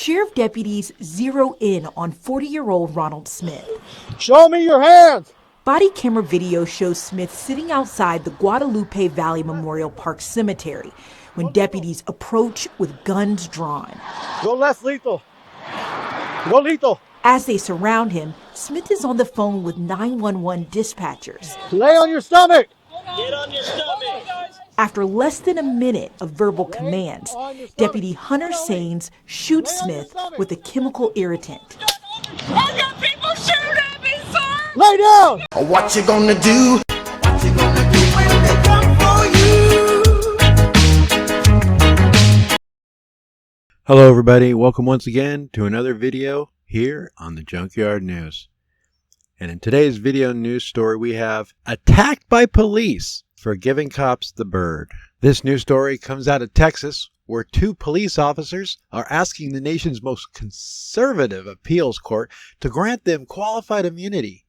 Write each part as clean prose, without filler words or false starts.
Sheriff deputies zero in on 40-year-old Ronald Smith. Show me your hands! Body camera video shows Smith sitting outside the Guadalupe Valley Memorial Park Cemetery when deputies approach with guns drawn. Go less lethal. Go lethal. As they surround him, Smith is on the phone with 911 dispatchers. Lay on your stomach. Get on your stomach. After less than a minute of verbal commands, Deputy Hunter Saines shoots Smith with a chemical irritant. I got people shooting at me, sir! Lay down! What you gonna do? What you gonna do when they come for you? Hello everybody, welcome once again to another video here on the Junkyard News. And in today's video news story we have attacked by police for giving cops the bird. This news story comes out of Texas, where two police officers are asking the nation's most conservative appeals court to grant them qualified immunity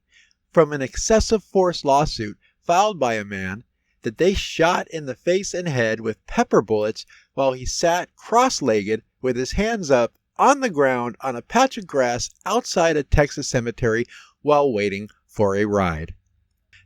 from an excessive force lawsuit filed by a man that they shot in the face and head with pepper bullets while he sat cross-legged with his hands up on the ground on a patch of grass outside a Texas cemetery while waiting for a ride.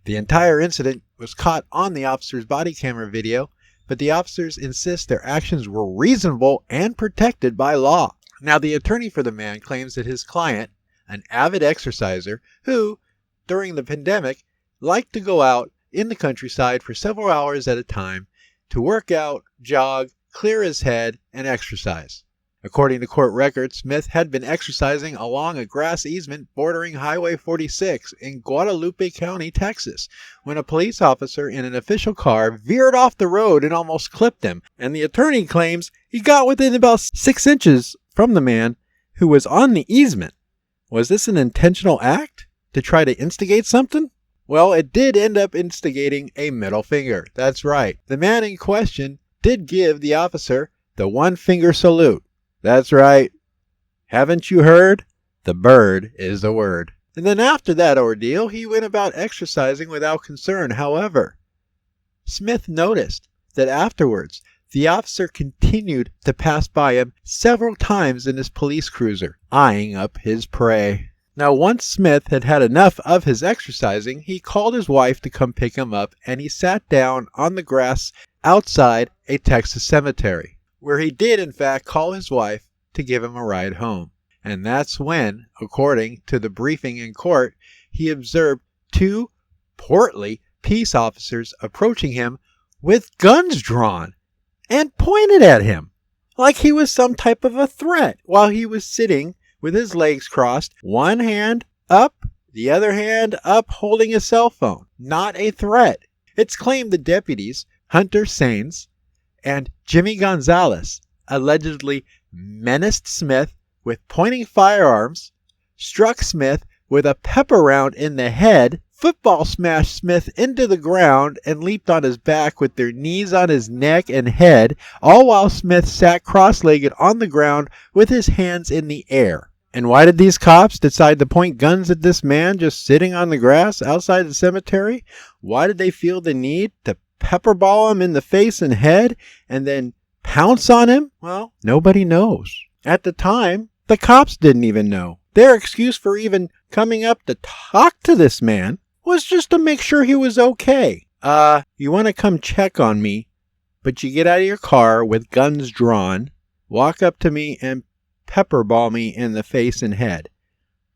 The entire incident was caught on the officer's body camera video, but the officers insist their actions were reasonable and protected by law. Now, the attorney for the man claims that his client, an avid exerciser who, during the pandemic, liked to go out in the countryside for several hours at a time to work out, jog, clear his head, and exercise. According to court records, Smith had been exercising along a grass easement bordering Highway 46 in Guadalupe County, Texas, when a police officer in an official car veered off the road and almost clipped him, and the attorney claims he got within about 6 inches from the man who was on the easement. Was this an intentional act to try to instigate something? Well, it did end up instigating a middle finger. That's right. The man in question did give the officer the one-finger salute. That's right. Haven't you heard? The bird is the word. And then after that ordeal, he went about exercising without concern. However, Smith noticed that afterwards, the officer continued to pass by him several times in his police cruiser, eyeing up his prey. Now, once Smith had had enough of his exercising, he called his wife to come pick him up, and he sat down on the grass outside a Texas cemetery, where he did in fact call his wife to give him a ride home. And that's when, according to the briefing in court, he observed two portly peace officers approaching him with guns drawn and pointed at him like he was some type of a threat while he was sitting with his legs crossed, one hand up, the other hand up holding a cell phone. Not a threat. It's claimed the deputies, Hunter Saines and Jimmy Gonzalez, allegedly menaced Smith with pointing firearms, struck Smith with a pepper round in the head, football smashed Smith into the ground, and leaped on his back with their knees on his neck and head, all while Smith sat cross-legged on the ground with his hands in the air. And why did these cops decide to point guns at this man just sitting on the grass outside the cemetery? Why did they feel the need to pepperball him in the face and head and then pounce on him? Well, nobody knows. At the time, the cops didn't even know. Their excuse for even coming up to talk to this man was just to make sure he was okay. You want to come check on me, but you get out of your car with guns drawn, walk up to me and pepperball me in the face and head.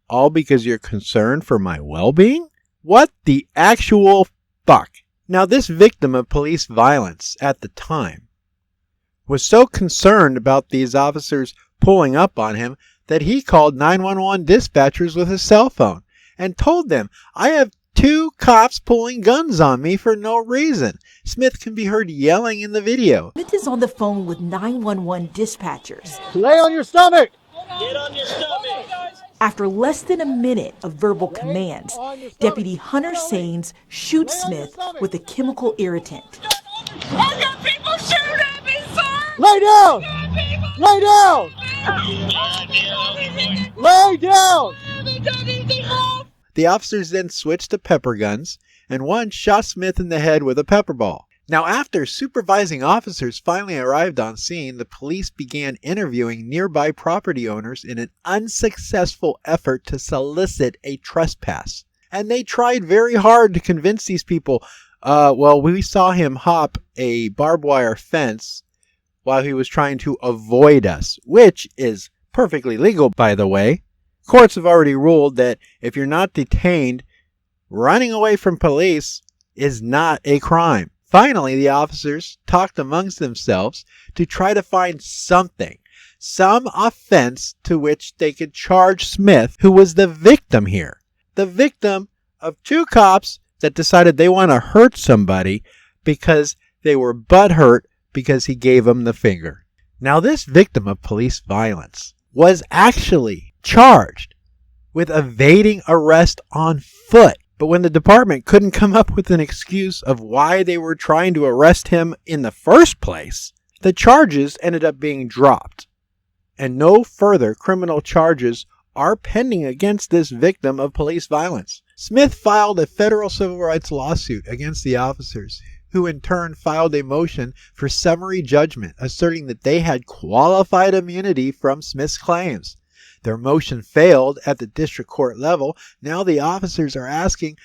All because you're concerned for my well-being? What the actual fuck? Now, this victim of police violence at the time was so concerned about these officers pulling up on him that he called 911 dispatchers with his cell phone and told them, I have two cops pulling guns on me for no reason. Smith can be heard yelling in the video. Smith is on the phone with 911 dispatchers. Lay on your stomach. Get on your stomach. After less than a minute of verbal commands, Deputy Hunter Saines shoots Smith with a chemical irritant. I got people shooting at me, sir! Lay down! Lay down! Lay down! The officers then switched to pepper guns, and one shot Smith in the head with a pepper ball. Now, after supervising officers finally arrived on scene, the police began interviewing nearby property owners in an unsuccessful effort to solicit a trespass. And they tried very hard to convince these people, we saw him hop a barbed wire fence while he was trying to avoid us, which is perfectly legal, by the way. Courts have already ruled that if you're not detained, running away from police is not a crime. Finally, the officers talked amongst themselves to try to find something, some offense to which they could charge Smith, who was the victim here. The victim of two cops that decided they want to hurt somebody because they were butthurt because he gave them the finger. Now, this victim of police violence was actually charged with evading arrest on foot. But when the department couldn't come up with an excuse of why they were trying to arrest him in the first place, the charges ended up being dropped. And no further criminal charges are pending against this victim of police violence. Smith filed a federal civil rights lawsuit against the officers, who in turn filed a motion for summary judgment, asserting that they had qualified immunity from Smith's claims. Their motion failed at the district court level. Now the officers are asking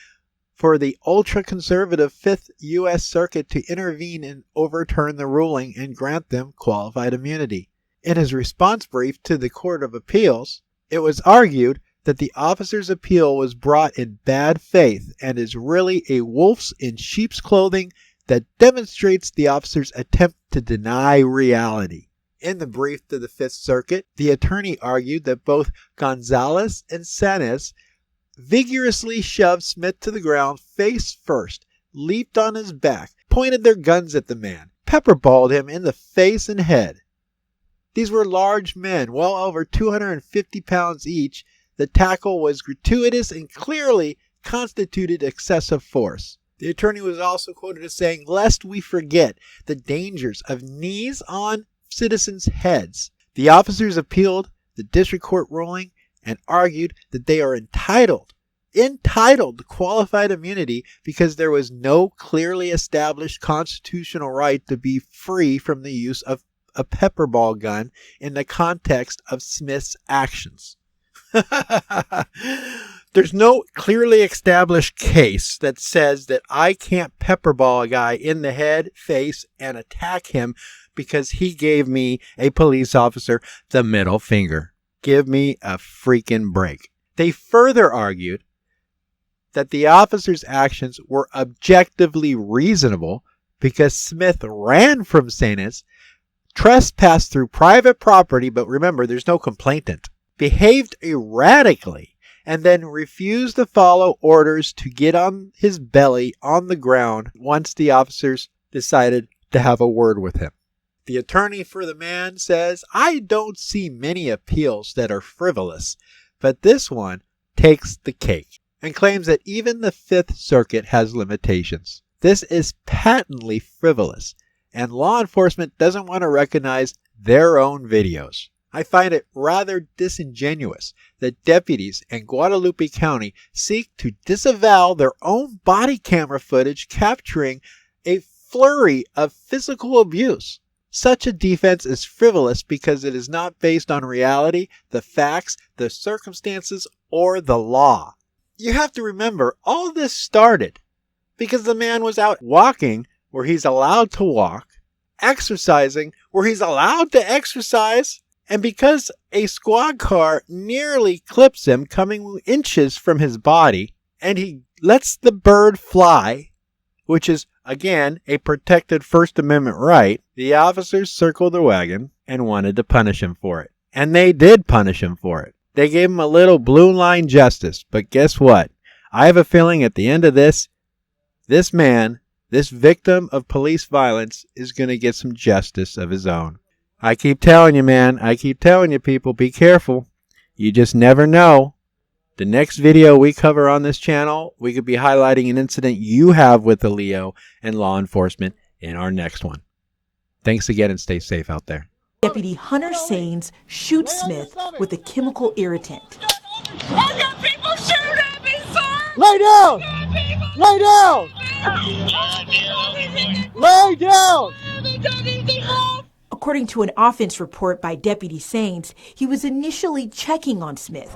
for the ultra-conservative 5th U.S. Circuit to intervene and overturn the ruling and grant them qualified immunity. In his response brief to the Court of Appeals, it was argued that the officers' appeal was brought in bad faith and is really a wolf's in sheep's clothing that demonstrates the officers' attempt to deny reality. In the brief to the 5th Circuit, the attorney argued that both Gonzalez and Sanchez vigorously shoved Smith to the ground face first, leaped on his back, pointed their guns at the man, pepperballed him in the face and head. These were large men, well over 250 pounds each. The tackle was gratuitous and clearly constituted excessive force. The attorney was also quoted as saying, "Lest we forget the dangers of knees on citizens' heads." The officers appealed the district court ruling and argued that they are entitled to qualified immunity because there was no clearly established constitutional right to be free from the use of a pepperball gun in the context of Smith's actions. There's no clearly established case that says that I can't pepperball a guy in the head, face, and attack him because he gave me, a police officer, the middle finger. Give me a freaking break. They further argued that the officers' actions were objectively reasonable because Smith ran from Sanchez, trespassed through private property, but remember, there's no complainant, behaved erratically, and then refused to follow orders to get on his belly on the ground once the officers decided to have a word with him. The attorney for the man says, "I don't see many appeals that are frivolous, but this one takes the cake," and claims that even the 5th Circuit has limitations. This is patently frivolous, and law enforcement doesn't want to recognize their own videos. I find it rather disingenuous that deputies in Guadalupe County seek to disavow their own body camera footage capturing a flurry of physical abuse. Such a defense is frivolous because it is not based on reality, the facts, the circumstances, or the law. You have to remember, all this started because the man was out walking where he's allowed to walk, exercising where he's allowed to exercise, and because a squad car nearly clips him coming inches from his body, and he lets the bird fly, which is, again, a protected First Amendment right, the officers circled the wagon and wanted to punish him for it. And they did punish him for it. They gave him a little blue line justice. But guess what? I have a feeling at the end of this man, this victim of police violence, is going to get some justice of his own. I keep telling you, man. I keep telling you, people, be careful. You just never know. The next video we cover on this channel, we could be highlighting an incident you have with the Leo and law enforcement in our next one. Thanks again and stay safe out there. Deputy Hunter Sains shoots Smith with a chemical irritant. I got people shooting at me, sir! Lay down! I got people Lay down! Lay down! According to an offense report by Deputy Saines, he was initially checking on Smith,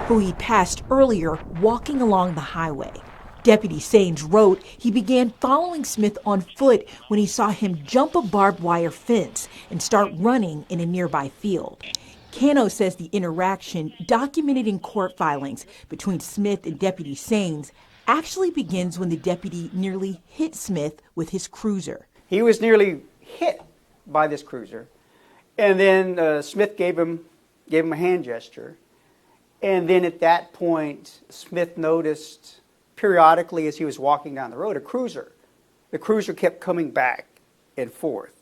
who he passed earlier walking along the highway. Deputy Saines wrote he began following Smith on foot when he saw him jump a barbed wire fence and start running in a nearby field. Cano says the interaction, documented in court filings between Smith and Deputy Saines, actually begins when the deputy nearly hit Smith with his cruiser. He was nearly hit by this cruiser, and then Smith gave him a hand gesture, and then at that point Smith noticed periodically as he was walking down the road a cruiser. The cruiser kept coming back and forth.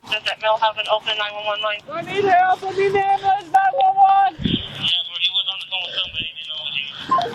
Does that mill have an open 911 line? I need help! I need ambulance 911! Yeah, but he was on the phone with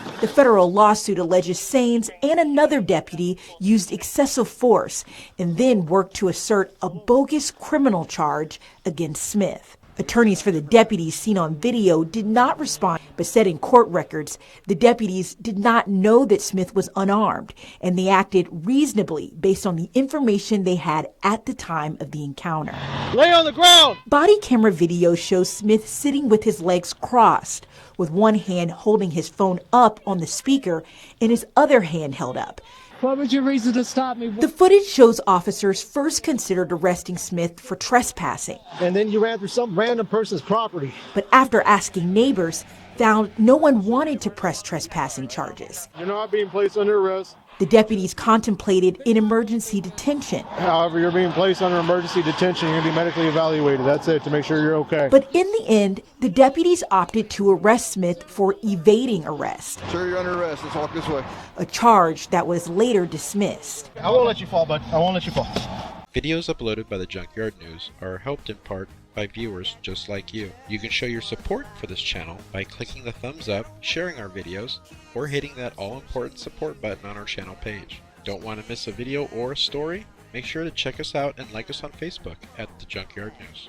somebody, The federal lawsuit alleges Saines and another deputy used excessive force and then worked to assert a bogus criminal charge against Smith. Attorneys for the deputies seen on video did not respond, but said in court records the deputies did not know that Smith was unarmed, and they acted reasonably based on the information they had at the time of the encounter. Lay on the ground! Body camera video shows Smith sitting with his legs crossed, with one hand holding his phone up on the speaker and his other hand held up. What was your reason to stop me? The footage shows officers first considered arresting Smith for trespassing, And then you ran through some random person's property. but after asking neighbors, found no one wanted to press trespassing charges. You're not being placed under arrest. The deputies contemplated an emergency detention, However, you're being placed under emergency detention. You're going to be medically evaluated. That's it, to make sure you're okay. but in the end, the deputies opted to arrest Smith for evading arrest, Sir, you're under arrest. Let's walk this way. a charge that was later dismissed. I won't let you fall, bud. I won't let you fall. Videos uploaded by the Junkyard News are helped in part by viewers just like you. You can show your support for this channel by clicking the thumbs up, sharing our videos, or hitting that all-important support button on our channel page. Don't want to miss a video or a story? Make sure to check us out and like us on Facebook at The Junkyard News.